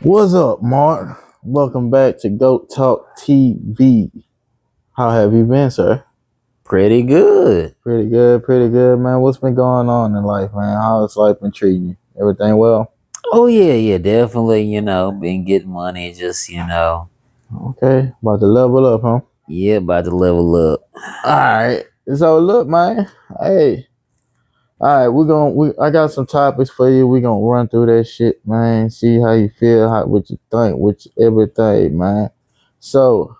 What's up, Mark? Welcome back to Goat Talk TV. How have you been, sir? Pretty good. Pretty good, man. What's been going on in life, man? How has life been treating you? Everything well? Oh yeah, definitely. Been getting money. Okay, about to level up, huh? About to level up. All right. So look, man. Hey, all right. I got some topics for you. We're gonna run through that shit, man. See how you feel, what you think, everything, man. So,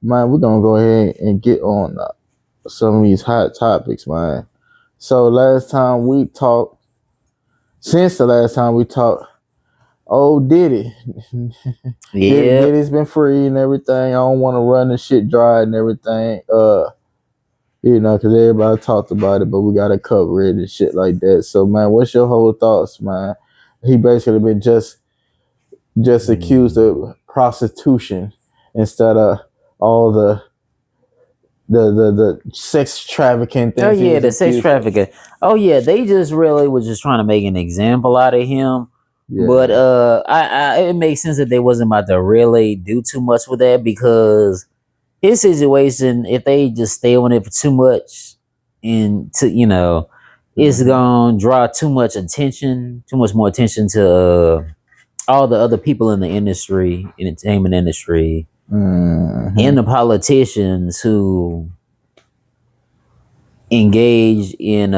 man, we're gonna go ahead and get on some of these hot topics, man. So since the last time we talked, Diddy. Yeah. Diddy's been free and everything. I don't want to run the shit dry and everything. Because everybody talked about it, but we gotta cover it and shit like that. So, man, what's your whole thoughts, man? He basically been just accused of prostitution instead of all the sex trafficking things. Oh yeah, the sex trafficking. Oh yeah, they just really was just trying to make an example out of him. Yeah. But it makes sense that they wasn't about to really do too much with that, because his situation, if they just stay on it for too much, and it's gonna draw too much more attention to all the other people in the entertainment industry, and the politicians who engage in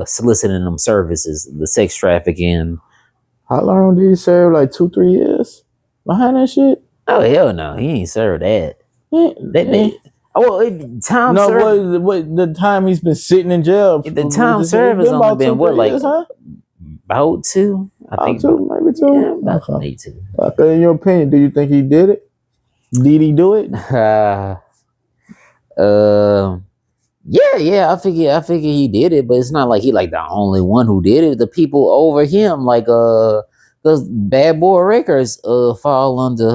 soliciting them services, the sex trafficking. How long did he serve? Like 2-3 years behind that shit? Oh hell no, he ain't served that. Time served. What the time he's been sitting in jail? The time served has only been what, like years, huh? About 2? I think maybe 2. Yeah, about maybe 2. Okay, in your opinion, do you think he did it? Did he do it? Yeah. I figure he did it, but it's not like he like the only one who did it. The people over him, like because Bad Boy Records fall under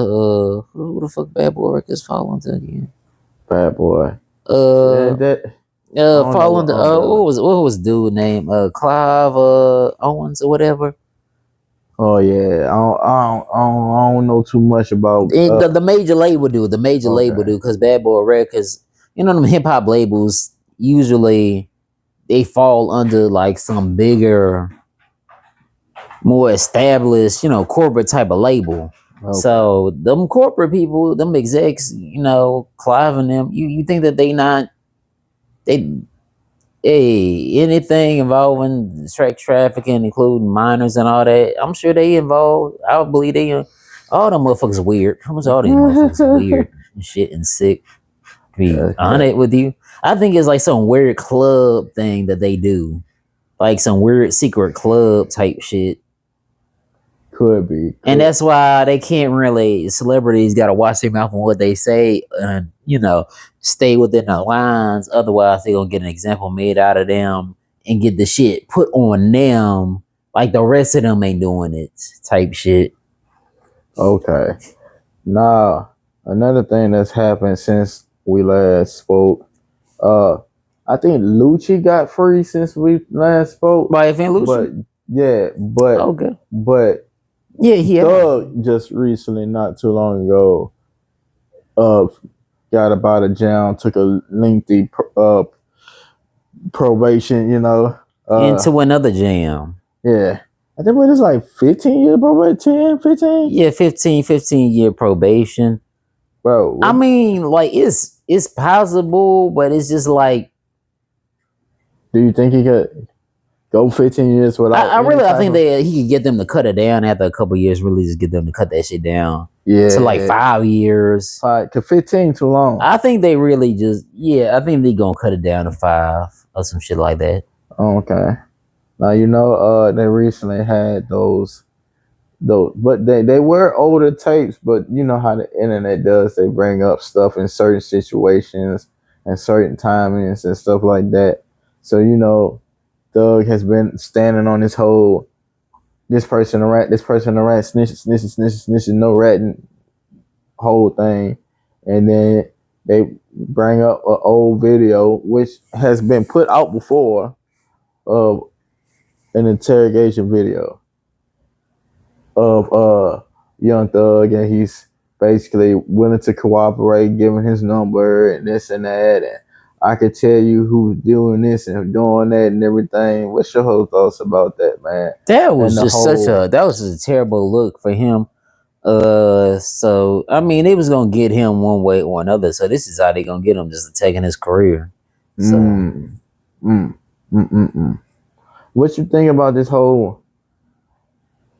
who the fuck Bad Boy Records fall under again? Bad Boy. Fall under what was dude name? Clive Owens or whatever. Oh yeah, I don't know too much about the major label dude. The major label dude, because Bad Boy Records, them hip hop labels usually they fall under like some bigger, more established, corporate type of label. Okay. So them corporate people, them execs, Clive and them, you think that anything involving sex trafficking, including minors and all that, I'm sure they involved. I believe all them motherfuckers weird. How much all these motherfuckers weird and shit and sick. To be honest with you, I think it's like some weird club thing that they do, like some weird secret club type shit. Could be. And that's why they can't really, celebrities got to watch their mouth on what they say and, stay within the lines. Otherwise, they're going to get an example made out of them and get the shit put on them like the rest of them ain't doing it type shit. Okay. Now, another thing that's happened since we last spoke, I think Lucci got free since we last spoke. By Evan Lucci? Okay. But Thug just recently, not too long ago, got out of jail, took a lengthy probation, into another jam. Yeah. I think it was like 15 year probation, 15? Yeah, 15 year probation. Bro. I mean, like, it's possible, but it's just like. Do you think he could go 15 years without? I think he could get them to cut it down after a couple years. Really, just get them to cut that shit down. Yeah, to like 5 years. 15 too long. I think they really just. Yeah, I think they gonna cut it down to 5 or some shit like that. Okay. Now they recently had those, but they were older tapes. But you know how the internet does. They bring up stuff in certain situations and certain timings and stuff like that. So Thug has been standing on this whole this person a rat, snitching, no ratting whole thing. And then they bring up an old video which has been put out before of an interrogation video. of Young Thug, and he's basically willing to cooperate, giving his number and this and that, and I could tell you who's doing this and doing that and everything. What's your whole thoughts about that, man? That was And the just whole that was just a terrible look for him. So I mean, they was gonna get him one way or another. So this is how they gonna get him, just taking his career. So mm, mm, mm. What you think about this whole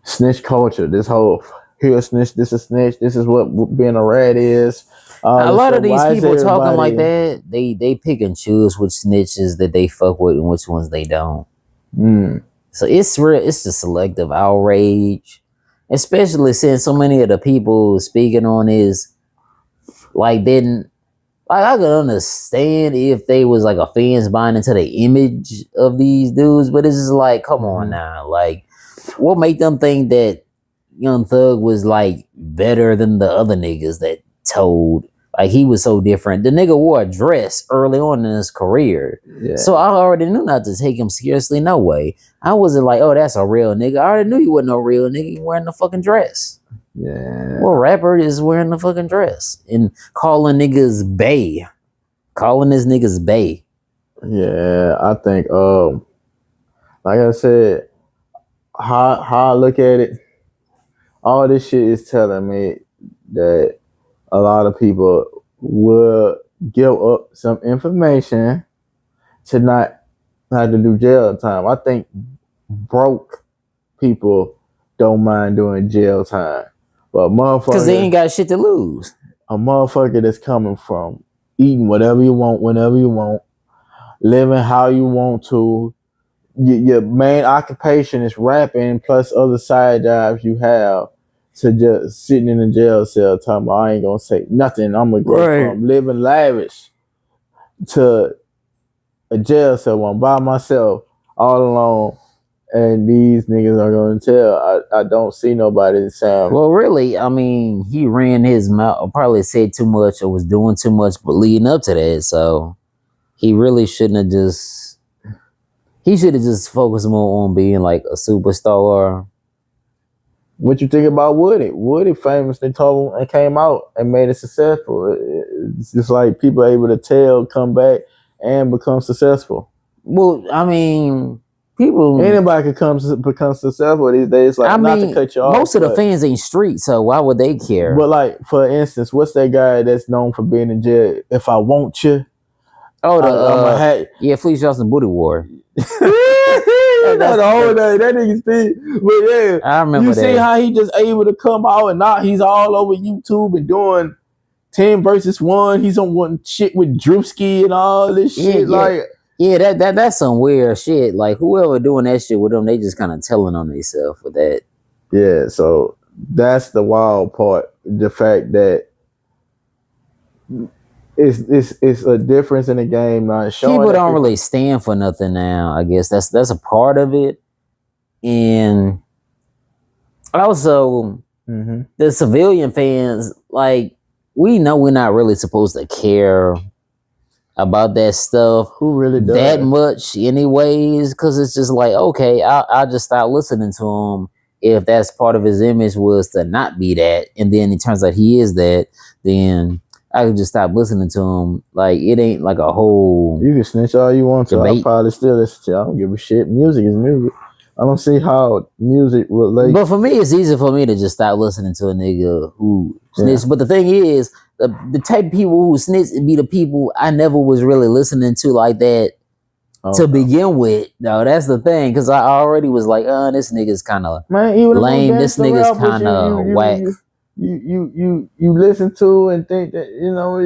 snitch culture? This whole here a snitch, this a snitch, this is what being a rat is. All a this lot stuff. of these Why is people talking like everybody? that, they pick and choose which snitches that they fuck with and which ones they don't. Mm, So it's real. It's the selective outrage, especially since so many of the people speaking on is like didn't like I could understand if they was like a fans buying into the image of these dudes, but it's just like, come on mhm. now, like what make them think that Young Thug was like better than the other niggas that told like he was so different. The nigga wore a dress early on in his career. Yeah, So I already knew not to take him seriously, no way. I wasn't like, oh, that's a real nigga. I already knew he wasn't no real nigga. He wearing the fucking dress. yeah, What rapper is wearing the fucking dress and calling niggas bae? Calling his niggas bae. yeah. I think like I said, how I look at it, all this shit is telling me that a lot of people will give up some information to not have to do jail time. I think broke people don't mind doing jail time, but Because they ain't got shit to lose. a motherfucker that's coming from eating whatever you want, whenever you want, living how you want to. Your main occupation is rapping, plus other side jobs you have. To just sitting in a jail cell talking about, I ain't gonna say nothing. I'm gonna go Right. from living lavish to a jail cell one by myself, all alone, and these niggas are gonna tell. I don't see nobody saying. Well, really, I mean, he ran his mouth, or probably said too much or was doing too much, but leading up to that, so he really shouldn't have just. He should have just focused more on being like a superstar. What you think about Woody? Woody famously told and came out and made it successful. It's just like people are able to tell, come back, and become successful. Well, I mean, people. Anybody can become successful these days. Like, I not to mean, cut you off, most of the fans ain't street, so why would they care? but like for instance, what's that guy that's known for being in jail? If I want you, Oh, I'm a hat. yeah, Fleece Johnson Booty War. That's the whole day. That nigga still, but yeah, I remember you that. see how he just able to come out and now he's all over YouTube and doing 10 versus 1. He's on one shit with Drewski and all this shit. Yeah. Like, yeah, that's some weird shit. Like whoever doing that shit with them, they just kind of telling on themselves with that. yeah, so that's the wild part. The fact that it's a difference in the game, not showing. People don't really stand for nothing now. I guess that's a part of it, and also the civilian fans. Like we know we're not really supposed to care about that stuff. Who really does that much, anyways? Because it's just like, okay, I'll just stop listening to him if that's part of his image was to not be that, and then it turns out he is that. Then I could just stop listening to him. Like it ain't like a whole. You can snitch all you want to. Debate. I'll probably still listen to you. I don't give a shit. Music is music. I don't see how music relates. But for me, it's easy for me to just stop listening to a nigga who snitch. Yeah. But the thing is, the type of people who snitch be the people I never was really listening to like that to begin with. No, that's the thing. Because I already was like, this nigga's kind of lame. This nigga's kind of whack. You listen to and think that,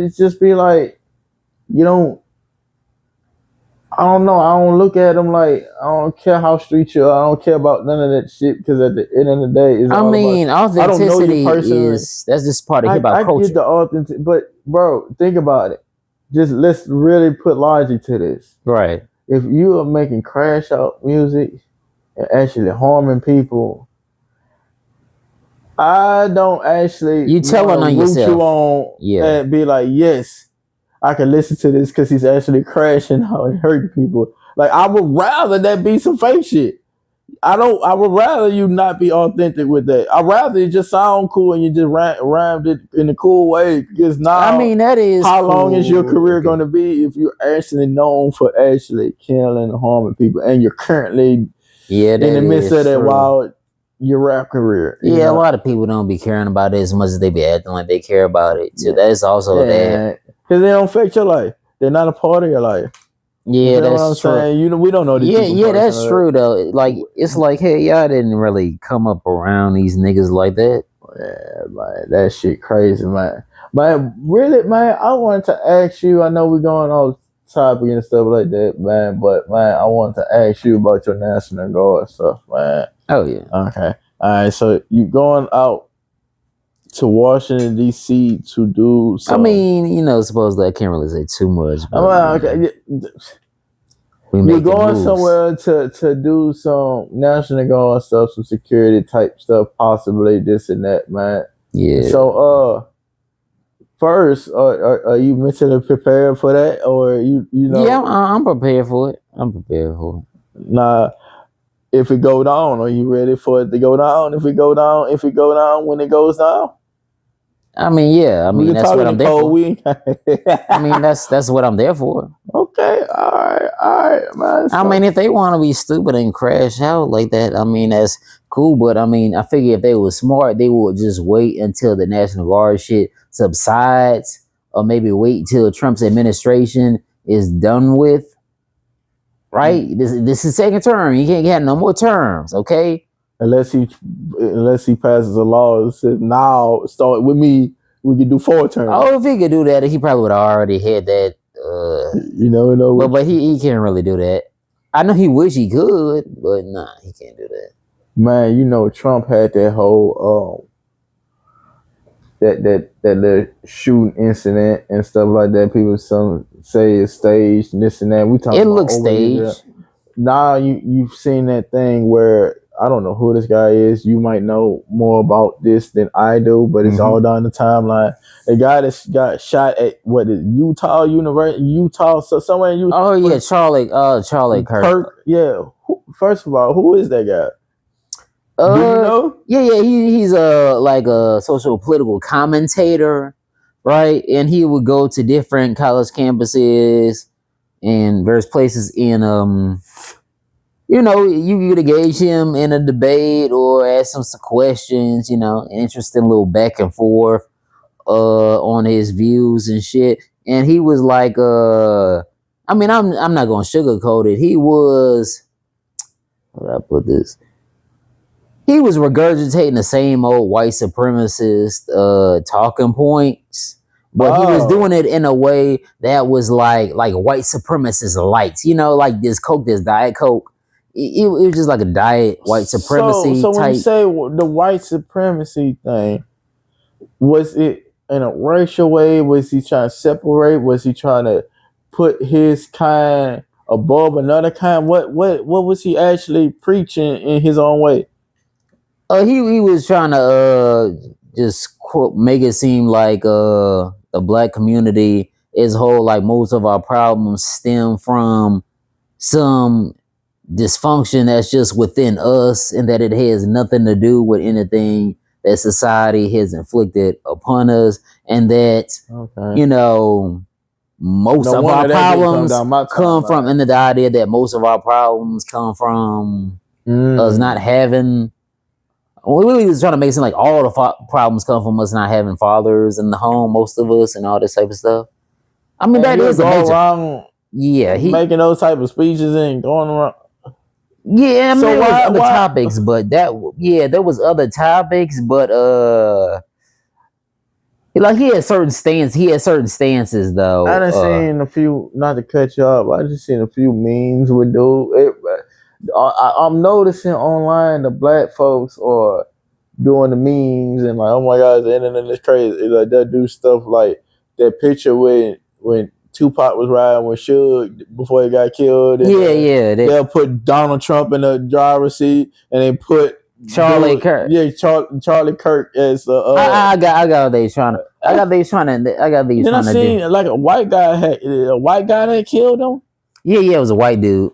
it's just be like, you don't. I don't know. I don't look at them like I don't care how street you are. I don't care about none of that shit because at the end of the day, it's authenticity is that's just part of hip hop culture. I get the authentic, but bro, think about it. Just let's really put logic to this. Right. If you are making crash out music and actually harming people, I don't actually you telling on yourself. You on and be like, yes, I can listen to this because he's actually crashing out and hurting people. Like, I would rather that be some fake shit. I would rather you not be authentic with that. I'd rather it just sound cool and you just rhymed it in a cool way. Because I now, mean, that is how long is your cool. career Okay. going to be if you're actually known for actually killing and harming people, and you're currently Yeah, in that the midst is of that true. while your rap career? You Yeah, a know, lot of people don't be caring about it as much as they be acting like they care about it. So yeah, that's also that. yeah, because they don't affect your life. They're not a part of your life. You Yeah, feel what I'm that's true. saying? You know, we don't know these Yeah, people yeah, that's personally. true though. Like it's like, hey, y'all didn't really come up around these niggas like that. Yeah, man, that shit crazy, man. Man, really, man, I wanted to ask you. I know we're going off topic and stuff like that, man. But man, I wanted to ask you about your National Guard stuff, man. Oh yeah. Okay, all right. So you going out to Washington D.C. to do I some? mean, supposedly I can't really say too much, I'm but okay. we You're making going moves. somewhere to do some National Guard stuff, some security type stuff, possibly this and that, man. Yeah. So, first, are you mentally prepared for that, or you Yeah, know, I'm prepared for it. I'm prepared for it. nah? If it go down, are you ready for it to go down? If it go down, when it goes down, I mean, yeah, I we mean can that's talk what in the I'm there cold. for. We I mean that's what I'm there for. okay, all right, man. I So mean, if they want to be stupid and crash out like that, I mean, that's cool. But I mean, I figure if they were smart, they would just wait until the National Guard shit subsides, or maybe wait till Trump's administration is done with. Right? This is second term. You can't get no more terms. Okay. unless he unless he passes a law that says now start with me, we can do 4 terms. Oh, if he could do that, he probably would have already had that. You never know But what. he can't really do that. I know he wish he could, but nah, he can't do that. Man, you know Trump had that whole that little shooting incident and stuff like that. People some say it's staged and this and that. We It talking about looks over here. staged. Now you've seen that thing where I don't know who this guy is. You might know more about this than I do, but it's all Mm-hmm. down the timeline. A guy that got shot at what is Utah University, Utah, so somewhere in Utah. Oh yeah, Charlie Kirk. Kirk, yeah. First of all, who is that guy? Do you Uh, know? yeah, he's like a social political commentator, right? And he would go to different college campuses and various places in you could engage him in a debate or ask him some questions, an interesting little back and forth on his views and shit. And he was like I mean, I'm not gonna sugarcoat it. He was, how do I put this? He was regurgitating the same old white supremacist talking points, but he was Oh, doing it in a way that was like white supremacist lights, like this Coke, this Diet Coke. It was just like a diet white supremacy so when you type. say the white supremacy thing, was it in a racial way? Was he trying to separate? Was he trying to put his kind above another kind? What was he actually preaching in his own way? He was trying to just quote make it seem like the black community as a whole, like most of our problems stem from some dysfunction that's just within us, and that it has nothing to do with anything that society has inflicted upon us, and that Okay. you know most No of our wonder that didn't come problems down my come from, timeline. and the idea that most of our problems come from us not Mm. having. We really was trying to make it seem like all the problems come from us not having fathers in the home, most of us, and all this type of stuff. I mean, And that he'll is a go major. around Yeah, making those type of speeches and going around. yeah. I mean, So there was other why topics, but there was other topics, but like he had certain stances I though. done seen a few, not to cut you off, I just seen a few memes with dude. I'm noticing online the black folks are doing the memes and like, oh my god, the internet is crazy. Like they'll do stuff like that picture when Tupac was riding with Suge before he got killed, and Yeah, then yeah. they'll put Donald Trump in the driver's seat, and they put Charlie Kirk. Charlie Kirk as I got they trying to. I got these then I trying to do. seen like a white guy that killed him. Yeah, it was a white dude.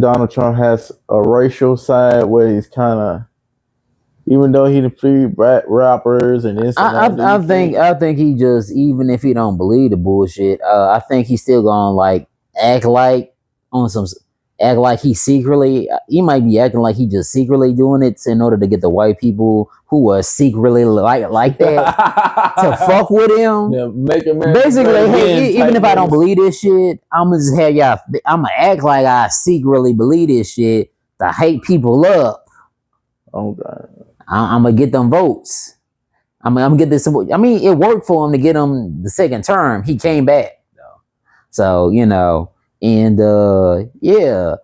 Donald Trump has a racial side where he's kind of, even though he defeated rappers and this and that. I think he just, even if he don't believe the bullshit, I think he's still gonna like act like on some act like he might be acting like he just secretly doing it in order to get the white people who are secretly like that to fuck with him. Yeah, make America basically, hey, even if I don't believe this shit, I'm gonna just have y'all. I'm gonna act like I secretly believe this shit to hate people up. Oh God. I'm gonna get them votes. I'm gonna get this. I mean, it worked for him to get him the second term. He came back, though. So and yeah,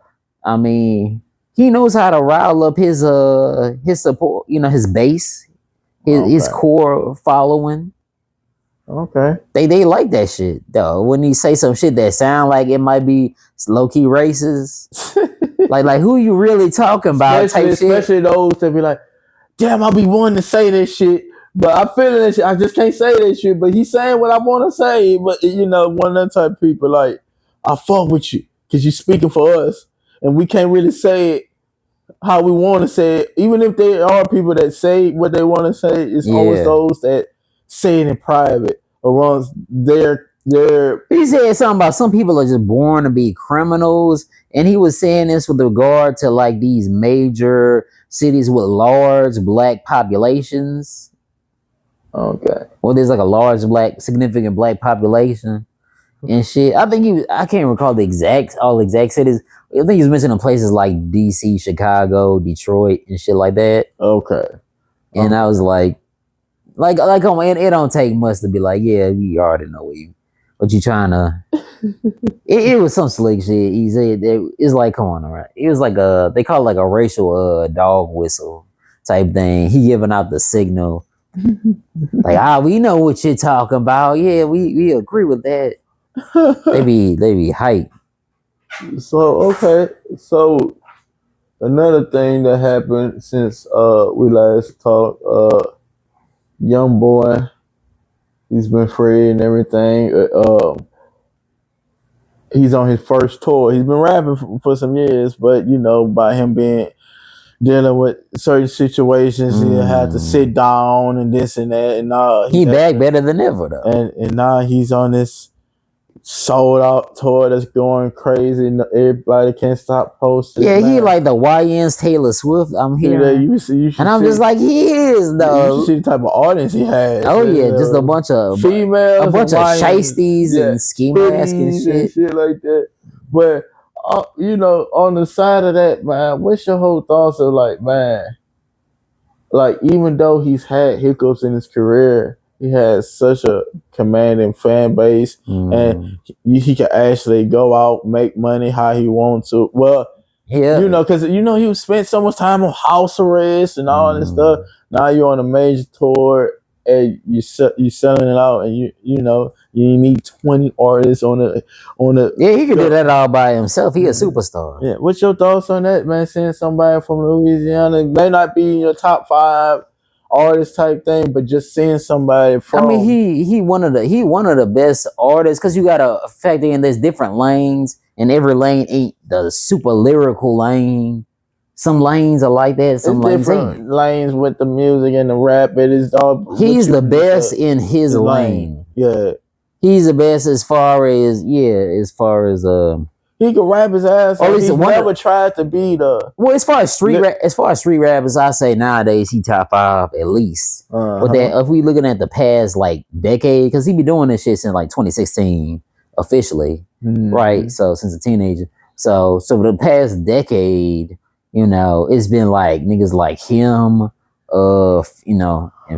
I mean, he knows how to rile up his support. His base, his core following. Okay. They like that shit though. When he say some shit that sound like it might be low key racist, like who you really talking about? Especially those that be like, damn, I'll be wanting to say this shit, but I feel that shit. I just can't say that shit. But he's saying what I want to say. But one of that type of people, like, I fuck with you because you speaking for us, and we can't really say it how we want to say it. Even if there are people that say what they want to say, it's always those that say it in private around their. He said something about some people are just born to be criminals, and he was saying this with regard to like these major cities with large black populations. Okay. Well, there's like a significant black population and shit. I think I can't recall all the exact cities. I think he was mentioning places like DC, Chicago, Detroit, and shit like that. Okay. And I was like, come on, it don't take much to be like, yeah, we already know what you trying to. it was some slick shit. He said it's like, come on, all right. It was like they call it like a racial dog whistle type thing. He giving out the signal, like, we know what you're talking about. Yeah, we agree with that. they be hype. So okay, so another thing that happened since we last talked, Youngboy, he's been free and everything. He's on his first tour. He's been rapping for some years, but by him dealing with certain situations, he had to sit down and this and that, and he back better than ever though. And now he's on this sold out tour that's going crazy, and everybody can't stop posting. Yeah, he like the YN's Taylor Swift. I'm here, you should and I'm just like, he is though. You should see the type of audience he has. Oh yeah, just a bunch of females, a bunch of shiesties and ski masks and shit like that. But on the side of that, man, what's your whole thoughts of like, man, like even though he's had hiccups in his career, he has such a commanding fan base, and he can actually go out, make money how he wants to. Well, yeah, because he spent so much time on house arrest and all this stuff. Now you're on a major tour and you selling it out, and you need 20 artists on a. Yeah, he could do that all by himself. He a superstar. Yeah, what's your thoughts on that, man? Seeing somebody from Louisiana may not be in your top 5 artist type thing, but just seeing somebody from. I mean, he one of the best artists, because you gotta factor in there's different lanes, and every lane ain't the super lyrical lane. Some lanes are like that. Some lanes ain't. Lanes with the music and the rap. It is all. He's the best in his lane. Yeah, he's the best as far as he could rap his ass off. He never tried to be the. Well, as far as street rappers, I say nowadays he top 5 at least. But that, if we looking at the past like decade, because he been doing this shit since like 2016 officially, right? So since a teenager, so for the past decade, it's been like niggas like him, and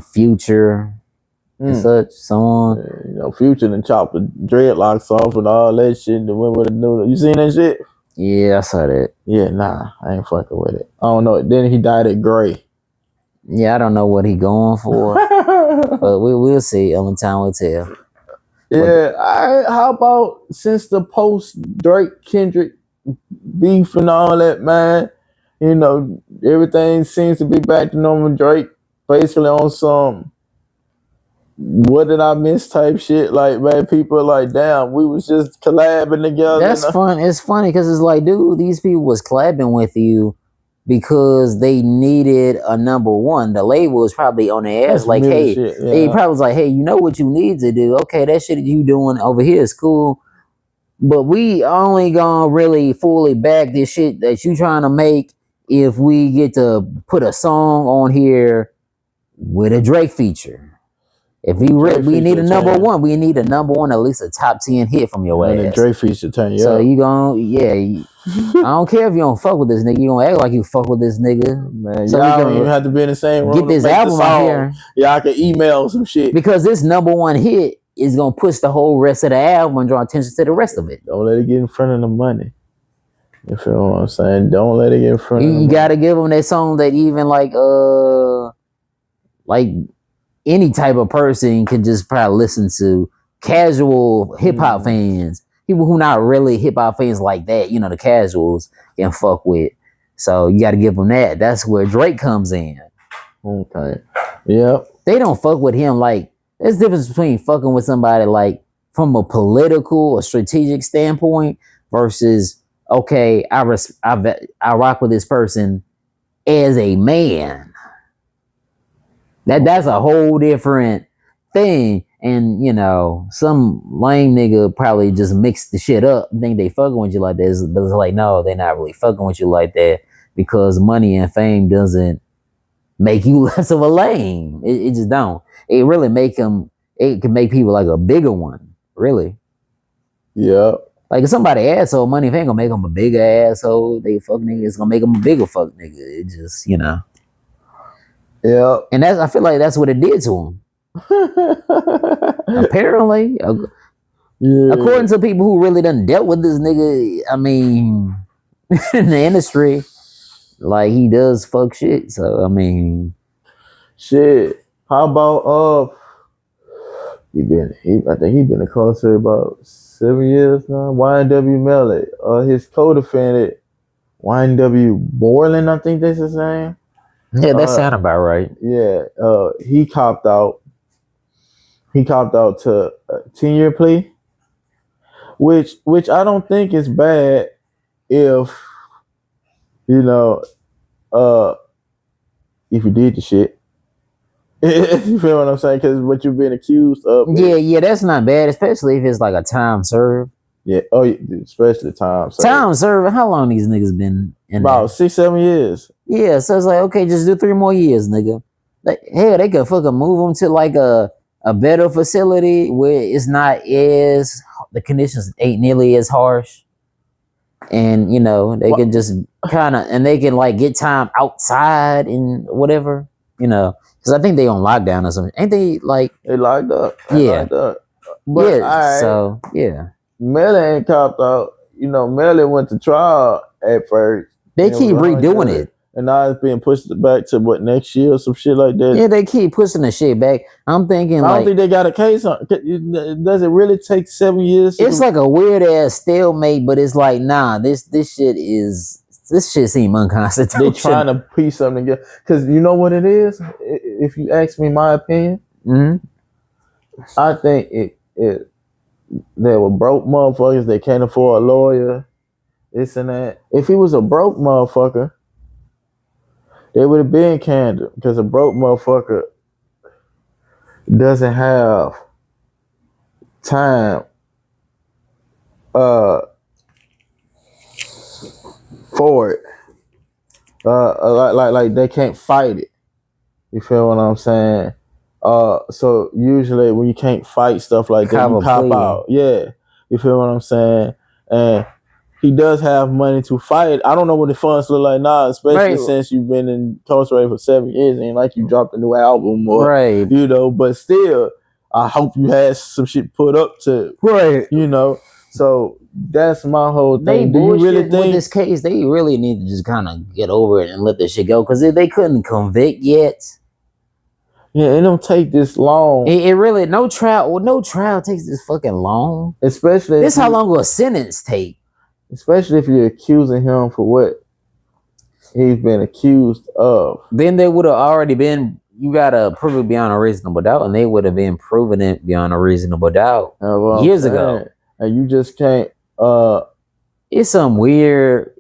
Future. And such, so on. Future and chopped the dreadlocks off and all that shit and went with a noodle. You seen that shit? Yeah, I saw that. Yeah, nah, I ain't fucking with it. I don't know. Then he died at gray. Yeah, I don't know what he going for, but we'll see. Only time will tell. Yeah, how about since the post Drake Kendrick beef and all that, man? Everything seems to be back to normal. Drake basically on some. what did I miss type shit. Like, man, people are like, damn, we was just collabing together. That's fun. It's funny because it's like, dude, these people was collabing with you because they needed a number one. The label was probably on their ass, That's like, hey, shit, yeah. they probably was like, hey, you know what you need to do? Okay, that shit you doing over here is cool, but we only gonna really fully back this shit that you trying to make if we get to put a song on here with a Drake feature. If we need a number one, we need a number one, at least a top 10 hit from your ass. And the Drake feature turn, so you gon' I don't care if you don't fuck with this nigga. You gonna act like you fuck with this nigga. Man, so y'all don't even have to be in the same room. Get this album out here. Y'all can email some shit. Because this number one hit is gonna push the whole rest of the album and draw attention to the rest of it. Don't let it get in front of the money. You feel what I'm saying? Don't let it get in front of the money. You gotta give them that song that even like any type of person can just probably listen to. Casual hip hop fans, people who not really hip hop fans like that, you know, the casuals can fuck with. So you got to give them that. That's where Drake comes in. Okay. Yep. They don't fuck with him like. There's a difference between fucking with somebody like from a political or strategic standpoint versus okay, I rock with this person as a man. That's a whole different thing. And, you know, some lame nigga probably just mixed the shit up and think they fucking with you like that. But it's like, no, they're not really fucking with you like that because money and fame doesn't make you less of a lame. It just don't. It really it can make people like a bigger one, really. Yeah. Like if somebody asshole, money ain't gonna make them a bigger asshole. They fuck nigga, it's gonna make them a bigger fuck nigga. It just, you know. Yeah. And I feel like that's what it did to him. Apparently, according to people who really done dealt with this nigga, I mean, in the industry, like he does fuck shit. So I mean, shit. How about I think he been incarcerated about 7 years now. YNW Melly, his co-defendant YNW Borland, I think that's his name. Yeah, that sound about right. Yeah, he copped out. He copped out to a 10-year plea, which I don't think is bad if, you know, if you did the shit. You feel what I'm saying? Because what you've been accused of. Yeah, that's not bad, especially if it's like a time served. Yeah, especially time served. Time served. How long these niggas been in about 6-7 years. Yeah, so it's like, okay, just do 3 more years, nigga. Like, hell, they could fucking move them to like a better facility where it's not as, the conditions ain't nearly as harsh. And, you know, they can just kind of, and they can like get time outside and whatever, you know. Because I think they on lockdown or something. Ain't they like? They locked up. Yeah. But, yeah, right. So, yeah. Melly ain't copped out. You know, Melly went to trial at first. They keep redoing it. And now it's being pushed back to what, next year or some shit like that. Yeah, they keep pushing the shit back. I'm thinking I don't think they got a case on. Does it really take 7 years? It's like a weird ass stalemate, but it's like, nah, this shit seem unconstitutional. They're trying to piece something together. Because you know what it is? If you ask me my opinion, I think there were broke motherfuckers that can't afford a lawyer, this and that. If he was a broke motherfucker, they would have been candid, because a broke motherfucker doesn't have time for it. Like they can't fight it. You feel what I'm saying? So usually when you can't fight stuff like that, you cop out. Yeah. You feel what I'm saying? And he does have money to fight. I don't know what the funds look like now, especially since you've been incarcerated for 7 years. Ain't like you dropped a new album or, you know, but still, I hope you had some shit put up to, you know. So that's my whole thing. Do you really think with this case, they really need to just kind of get over it and let this shit go? Because if they couldn't convict yet. Yeah, it don't take this long. It really, no trial takes this fucking long. Especially this how long will a sentence take? Especially if you're accusing him for what he's been accused of. Then there would have already been you gotta prove it beyond a reasonable doubt, and they would have been proving it beyond a reasonable doubt years ago. And you just can't. Uh, it's some weird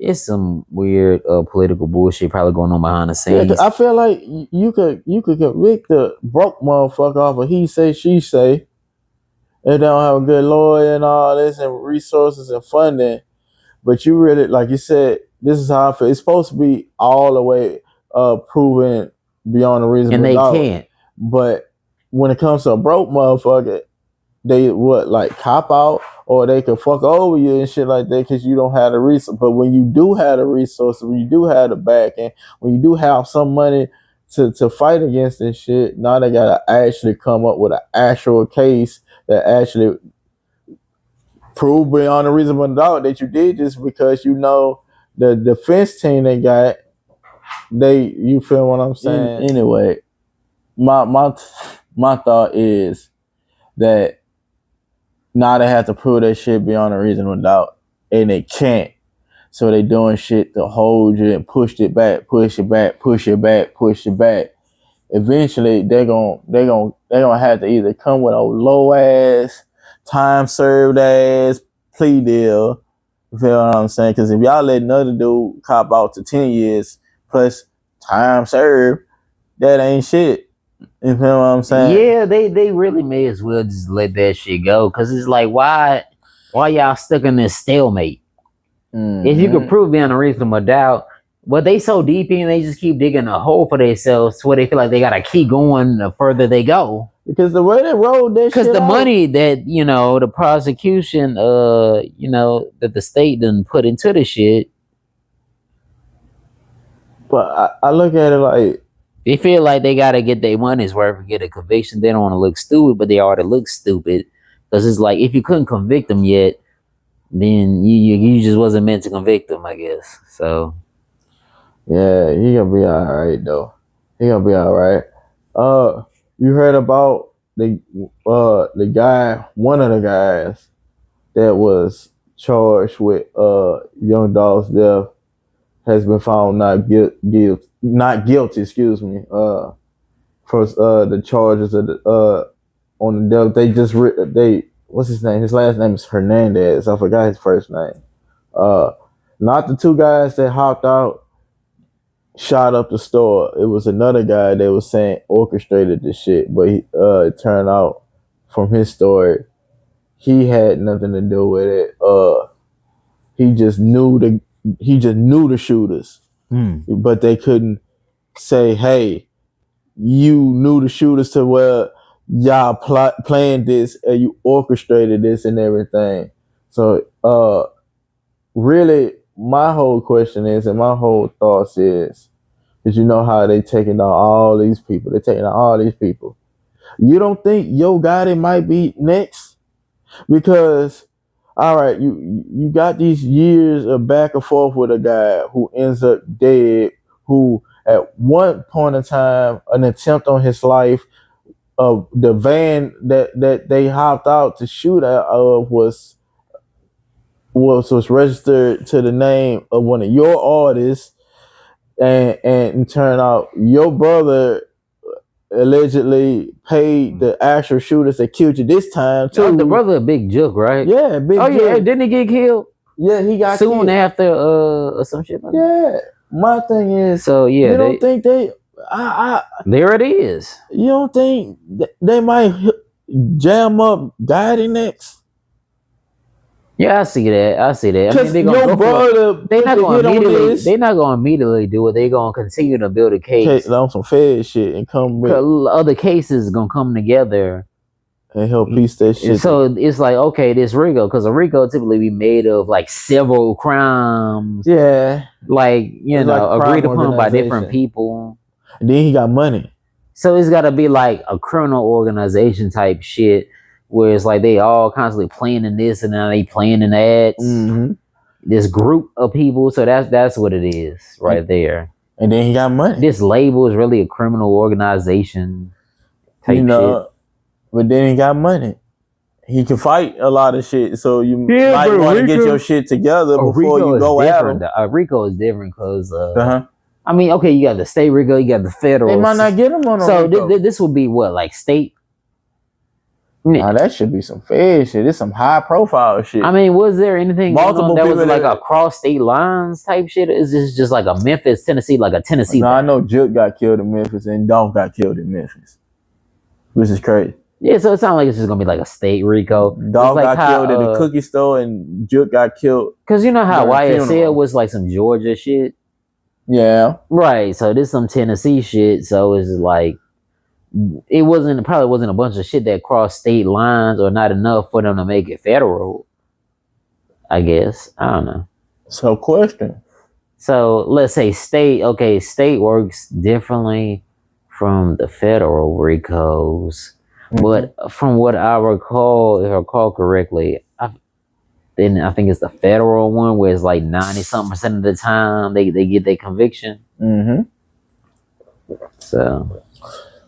political bullshit probably going on behind the scenes. I feel like you could convict the broke motherfucker off of he say she say. They don't have a good lawyer and all this and resources and funding, but you really, like you said, this is how I feel. It's supposed to be all the way proven beyond a reasonable doubt. And they can't. But when it comes to a broke motherfucker, they like cop out, or they can fuck over you and shit like that because you don't have the resource. But when you do have the resources, when you do have the backing, when you do have some money to fight against this shit, now they gotta actually come up with an actual case that actually prove beyond a reasonable doubt that you did this, because you know the defense team they got, you feel what I'm saying? Anyway, my thought is that now they have to prove that shit beyond a reasonable doubt, and they can't. So they doing shit to hold you and push it back. Eventually, they're gonna have to either come with a low ass, time served ass plea deal. You feel what I'm saying? Because if y'all let another dude cop out to 10 years plus time served, that ain't shit. You feel what I'm saying? Yeah, they really may as well just let that shit go, because it's like, why y'all stuck in this stalemate? Mm-hmm. If you could prove beyond a reasonable doubt, but they so deep in, they just keep digging a hole for themselves to where they feel like they gotta keep going the further they go. Because the way they rolled that shit, because the money that the prosecution, that the state done put into the shit. But I look at it like, they feel like they gotta get their money's worth and get a conviction. They don't want to look stupid, but they already look stupid, because it's like, if you couldn't convict them yet, then you just wasn't meant to convict them, I guess. So yeah, he gonna be all right though. He gonna be all right. You heard about the guy, one of the guys that was charged with Young Dolph's death has been found not guilty. Excuse me. For the charges of on the death. They what's his name? His last name is Hernandez. I forgot his first name. Not the two guys that hopped out, shot up the store. It was another guy that was saying orchestrated the shit, but it turned out from his story, he had nothing to do with it. He just knew the shooters, but they couldn't say, "Hey, you knew the shooters to where y'all planned this and you orchestrated this and everything." So, really, my whole question is, and my whole thoughts is, because you know how they taking down all these people. They're taking down all these people. You don't think Yo Gotti might be next? Because, all right, you got these years of back and forth with a guy who ends up dead, who at one point in time, an attempt on his life, of the van that they hopped out to shoot out of was registered to the name of one of your artists, and it turned out your brother allegedly paid the actual shooters that killed you this time too. Oh, the brother a big joke, right? Yeah, big. Oh yeah, didn't he get killed? Yeah, he got soon killed after or some shit like that. Yeah. My thing is, so yeah, you don't think they? There it is. You don't think they might jam up Gotti next? Yeah, I see that. I mean, they're not gonna immediately do it. They're gonna continue to build a case on some Fed shit and come with other cases gonna come together and help piece that shit. So it's like, okay, this RICO, because a RICO typically be made of like several crimes. Yeah, like agreed upon by different people. And then he got money, so it's got to be like a criminal organization type shit, where it's like they all constantly planning this and now they planning that. Mm-hmm. This group of people, so that's what it is right there. And then he got money. This label is really a criminal organization type shit. But then he got money. He can fight a lot of shit, so you might want to get your shit together before you go out. RICO is different because I mean, okay, you got the state RICO, you got the federal. They might not get them on a So RICO. this would be what, like state? Nah, that should be some fair shit. It's some high profile shit. I mean, was there anything Multiple that was people like that- across state lines type shit? Is this just like a Memphis, Tennessee, like a Tennessee? No, I know Juke got killed in Memphis and Dolph got killed in Memphis, which is crazy. Yeah, so it sounds like it's just gonna be like a state RICO. Dolph like got killed at the cookie store and Juke got killed. Cause you know how during YSL funeral. was like some Georgia shit, Yeah. right? So this some Tennessee shit. So it's like it probably wasn't a bunch of shit that crossed state lines or not enough for them to make it federal. I guess I don't know. So question. So let's say state. Okay, state works differently from the federal RICOs. But from what I recall, if I recall correctly, then I think it's the federal one where it's like 90-something% of the time they get their conviction. Mm-hmm. So,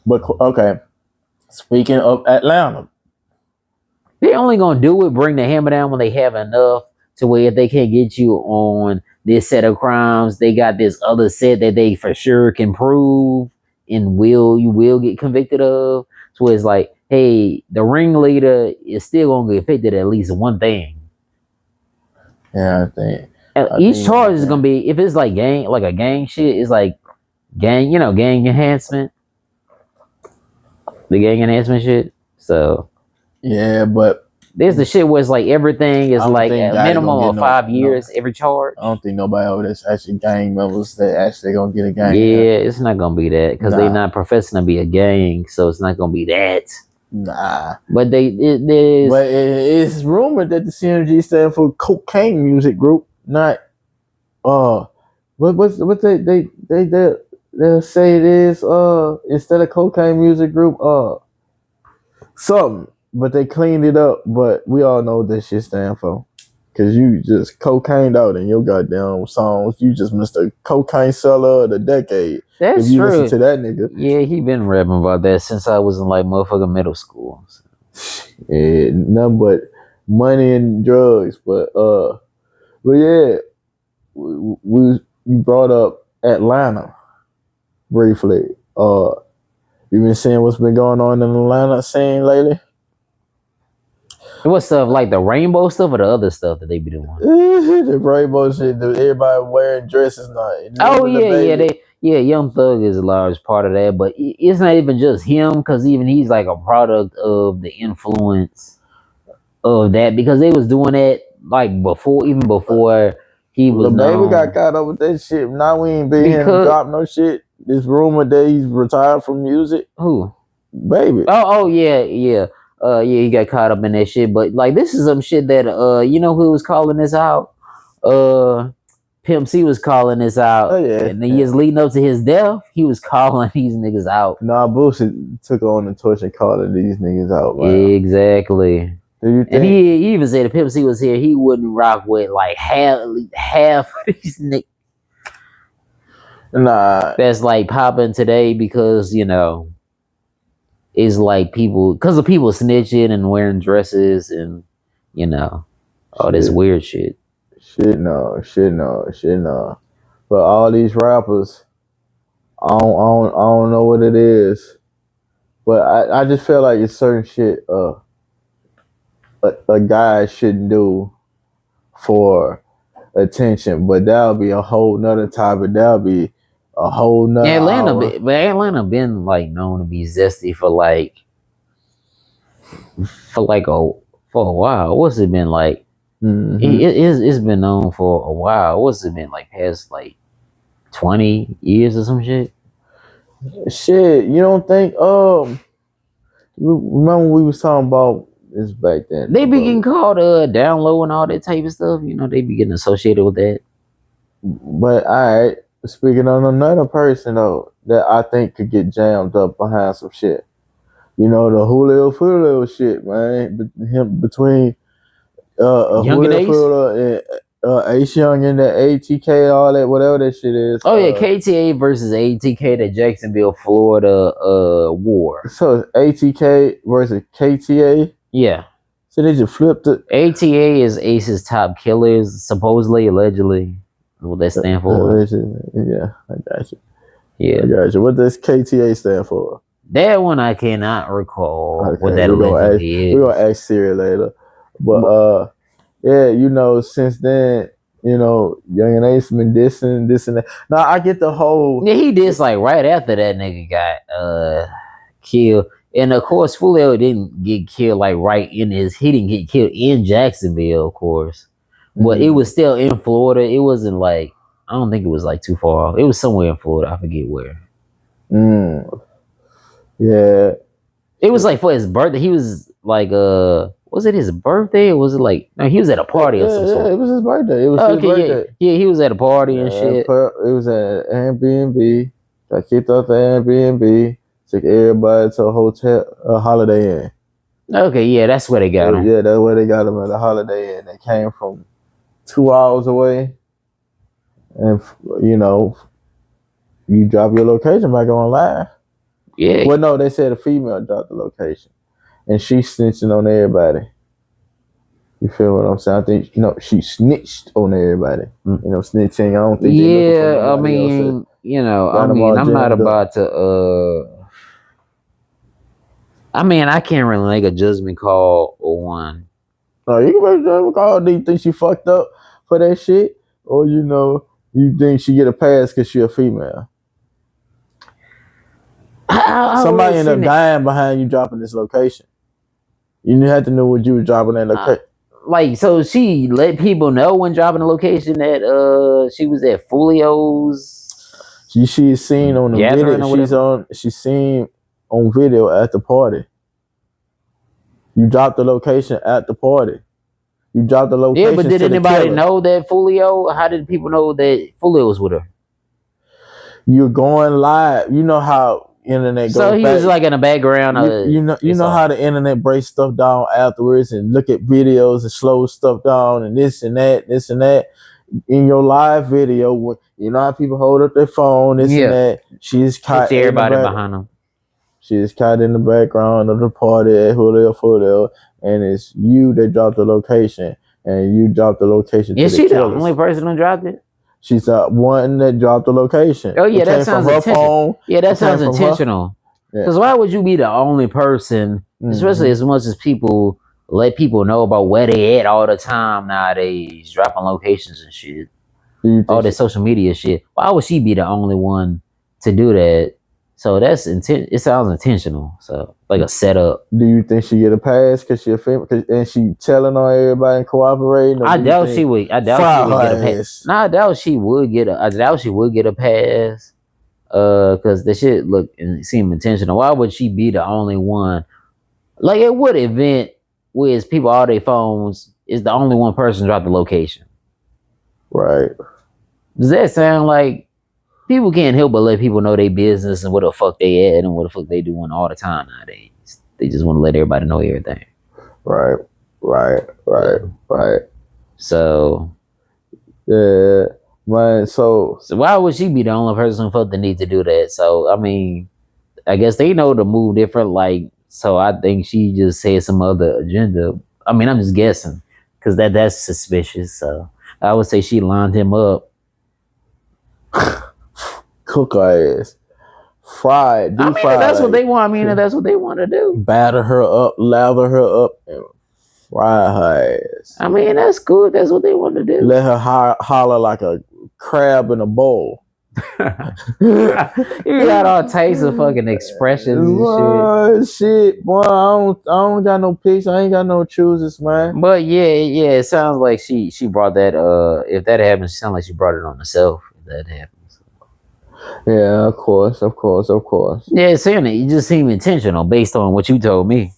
but okay, speaking of Atlanta, they only gonna do it, bring the hammer down when they have enough to where if they can't get you on this set of crimes, they got this other set that they for sure can prove and you will get convicted of. So it's like, hey, the ringleader is still gonna get convicted at least one thing. Yeah, I think each charge is gonna be, if it's like a gang shit, it's like gang enhancement, the gang enhancement shit. So yeah, but there's the shit where it's like everything is like a minimum of 5 years every charge. I don't think nobody over that's actually gang members that actually gonna get a gang. Yeah, it's not gonna be that because they're not professing to be a gang, so it's not gonna be that. Nah, but it's rumored that the CMG stand for Cocaine Music Group, not what they'll say it is instead of Cocaine Music Group something, but they cleaned it up. But we all know what that shit stand for, because you just cocained out in your goddamn songs. You just missed a cocaine seller of the decade. That's if you true. listen to that nigga. Yeah, he been rapping about that since I was in like motherfucking middle school. So. Yeah, nothing but money and drugs. But yeah, we brought up Atlanta briefly. You been seeing what's been going on in the Atlanta scene lately? What stuff, like the rainbow stuff or the other stuff that they be doing? The rainbow shit. Everybody wearing dresses now. Young Thug is a large part of that, but it's not even just him, because even he's like a product of the influence of that, because they was doing that like before he was. The baby got caught up with that shit. Now we ain't been here to drop no shit. This rumor that he's retired from music. Who? Baby. Oh yeah. He got caught up in that shit. But like, this is some shit that you know who was calling this out? Pimp C was calling this out. Oh yeah. And the years leading up to his death, he was calling these niggas out. Nah, bullshit took on the torch and calling these niggas out, man. Exactly. Do you think? And he even said if Pimp C was here, he wouldn't rock with like half of these niggas. Nah. That's like popping today, because it's like because of people snitching and wearing dresses and all this weird shit. Shit no. But all these rappers, I don't know what it is, but I just feel like it's certain shit a guy shouldn't do for attention. But that'll be a whole nother topic. That'll be a whole nother Atlanta been like known to be zesty for a while. What's it been like? Mm-hmm. It's been known for a while. What's it been like past like 20 years or some shit? Shit, you don't think remember we was talking about this back then? They be getting called down low and all that type of stuff. They be getting associated with that. But alright, speaking on another person though that I think could get jammed up behind some shit. The Julio shit, man. Between Julio and Ace Young and the ATK, all that, whatever that shit is. Oh yeah, KTA versus ATK, the Jacksonville, Florida war. So it's ATK versus KTA? Yeah. So they just flipped it. ATA is Ace's top killers, supposedly, allegedly. What that stand for? Yeah, I got you. Yeah, I got you. What does KTA stand for? that one I cannot recall what Okay, that allegedly we're is. gonna ask Siri later. But But, yeah, since then, Young and Ace been dissing this and that. Now I get the whole yeah, he did like right after that nigga got killed. And of course, Fulio didn't get killed like right in his. He didn't get killed in Jacksonville, of course, but it was still in Florida. It wasn't like I don't think it was like too far off. It was somewhere in Florida. I forget where. Yeah. It was like for his birthday. He was like was it his birthday or was it like no? He was at a party or some sort. It was his birthday. It was Oh, his okay, birthday. yeah, he was at a party and shit. It was at Airbnb. Got kicked off the Airbnb. Took everybody to a hotel, a Holiday Inn. Okay, yeah, that's where they got him. Yeah, that's where they got him at the Holiday Inn. They came from 2 hours away, and you drop your location by going live. Yeah. Well, no, they said a female dropped the location, and she snitching on everybody. You feel what I'm saying? I think she snitched on everybody. Snitching. I don't think. Yeah, I mean, I'm not about to. I mean, I can't really make a judgment call on. No, you can make a judgment call. Do you think she fucked up for that shit, or you think she get a pass because she a female? Somebody ended up dying behind you dropping this location. You have to know what you were dropping that location. Like, so she let people know when dropping the location that she was at Fulio's. She's seen on the video. She's seen on video at the party. You dropped the location at the party. You dropped the location. Yeah, but did anybody know that Fulio? How did people know that Fulio was with her? You're going live. You know how internet goes. So he was like in the background. You know how the internet breaks stuff down afterwards and look at videos and slow stuff down and this and that. In your live video, you know how people hold up their phone, and that. She's caught everybody behind them. She's caught in the background of the party at Julio, and it's you that dropped the location, and you dropped the location. Is she the only person who dropped it? She's the one that dropped the location. Oh yeah, that sounds intentional. Yeah, that sounds intentional. Because why would you be the only person, especially as much as people let people know about where they at all the time nowadays, dropping locations and shit, all that social media shit. Why would she be the only one to do that? So that's it sounds intentional. So like a setup. Do you think she get a pass because she a female and she telling on everybody and cooperating? I doubt she would. I doubt she would get a pass. No, I doubt she would get a pass. Because the shit look and seem intentional. Why would she be the only one? Like at what event where people all their phones is the only one person drop the location? Right. Does that sound like people can't help but let people know their business and what the fuck they at and what the fuck they doing all the time nowadays? They just want to let everybody know everything. Right. So yeah. Man, so why would she be the only person who felt the need to do that? So I mean, I guess they know to move different. Like, so I think she just had some other agenda. I mean, I'm just guessing because that's suspicious. So I would say she lined him up. Cook her ass, fried. I mean, that's what they want. I mean, that's what they want to do. Batter her up, lather her up, and fry her ass. I mean, that's good. That's what they want to do. Let her holler like a crab in a bowl. You got all types of fucking expressions and shit. Boy, I don't got no pics. I ain't got no choosers, man. But yeah, it sounds like she brought that. If that happens, it sounds like she brought it on herself. If that happens. Yeah, of course. Yeah, saying it just seemed intentional based on what you told me.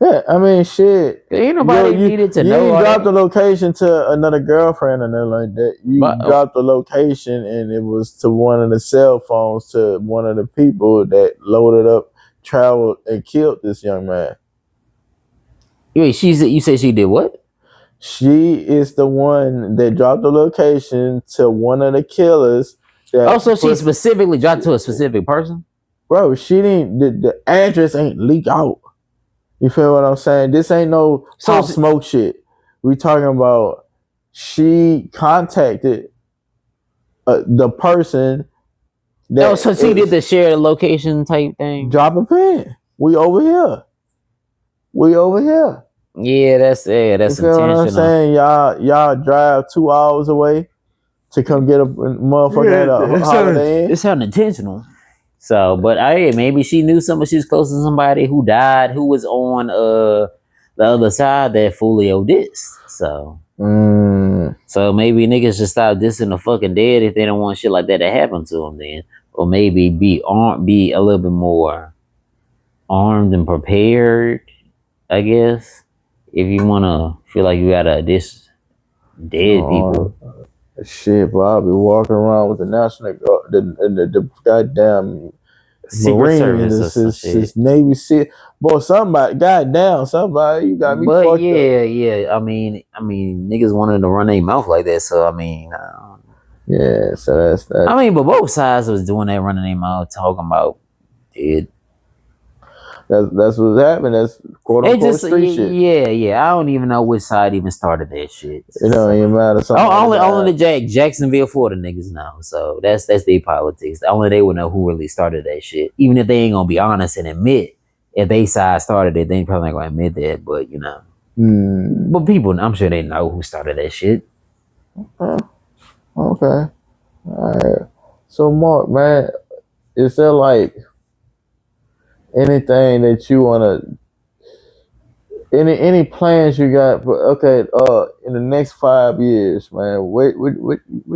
Yeah, I mean, shit. Ain't nobody needed to know. You dropped the location to another girlfriend and nothing like that. You dropped the location and it was to one of the cell phones to one of the people that loaded up, traveled, and killed this young man. Wait, you say she did what? She is the one that dropped the location to one of the killers. So she specifically dropped to a specific person? Bro, she didn't. The address ain't leak out. You feel what I'm saying? This ain't no Pop Smoke shit. We talking about she contacted the person Oh, that so she did the shared location type thing. drop a pin. We over here. We over here. Yeah, that's You feel what I'm intentional. saying? Y'all drive 2 hours away to come get a motherfucker at a Holiday Inn. It sounded intentional. So, but maybe she knew somebody. She was close to somebody who died, who was on the other side that Fulio dissed. So, so maybe niggas should stop dissing the fucking dead if they don't want shit like that to happen to them. Then, or maybe be a little bit more armed and prepared. I guess if you wanna feel like you gotta diss dead people. Shit, but I'll be walking around with the National Guard, the goddamn Secret Marines, Service this Navy SEAL. Boy, somebody, goddamn, somebody, you got me but fucked up. yeah. I mean, niggas wanted to run their mouth like that. So I mean, yeah. So that's that. I mean, but both sides was doing that, running their mouth, talking about it. That's what's happening. That's quote unquote street shit. Yeah. I don't even know which side even started that shit. It don't even matter. Only the Jacksonville, Florida niggas know. So that's their politics. Only they would know who really started that shit. Even if they ain't gonna be honest and admit if they side started it, they probably not gonna admit that. But you know, but people, I'm sure they know who started that shit. Okay. All right. So Mark, man, is there like anything that you wanna, any plans you got? Okay, in the next 5 years, man, what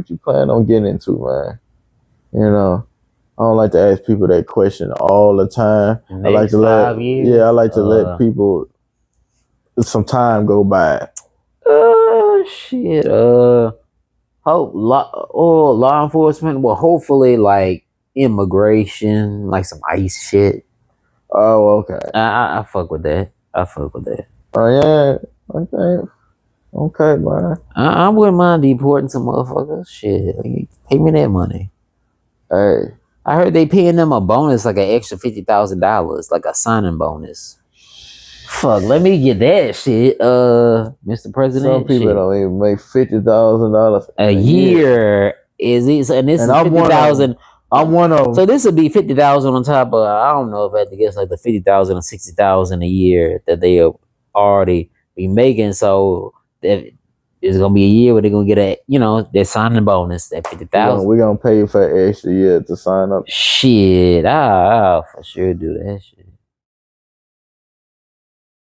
you plan on getting into, man? You know, I don't like to ask people that question all the time. I like to let people some time go by. Shit. Hope law enforcement. Well, hopefully, like immigration, like some ICE shit. Oh, okay. I fuck with that. Oh yeah. Okay, man. I wouldn't mind deporting some motherfuckers. Shit, pay me that money. Hey, I heard they paying them a bonus, like an extra $50,000, like a signing bonus. Fuck, let me get that shit, Mr. President. Some people don't even make $50,000 a year. Is it? And this is 50,000. I'm one of them. So this would be 50,000 on top of, I don't know if I had to guess, like the 50,000 or 60,000 a year that they already be making. So that it's gonna be a year where they're gonna get their signing bonus, that 50,000. We're gonna pay you for an extra year to sign up. Shit, I'll for sure do that shit.